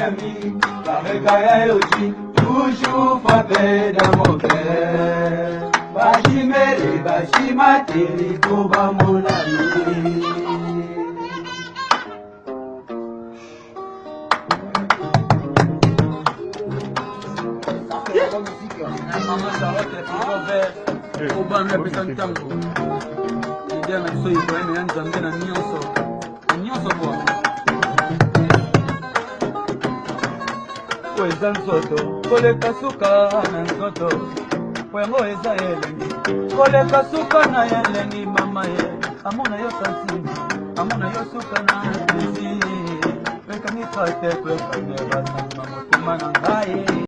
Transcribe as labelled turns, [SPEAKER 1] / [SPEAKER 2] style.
[SPEAKER 1] ami, Barekaya Yoji, toujours frappé dans mon cœur. Bashimere, Bashimateri, Koba mon ami.
[SPEAKER 2] Maman Charlotte est au ban représentant. Il y a un soy pour un an jamais na nyonso quoi. Weza nzoto, koleka suka na nzoto. Wengo eza elengi, koleka suka na elengi mama ye. Amona yo tansi, amona yo suka na bisi. Weka ni pate, weka ni basa, mama tumana ngai.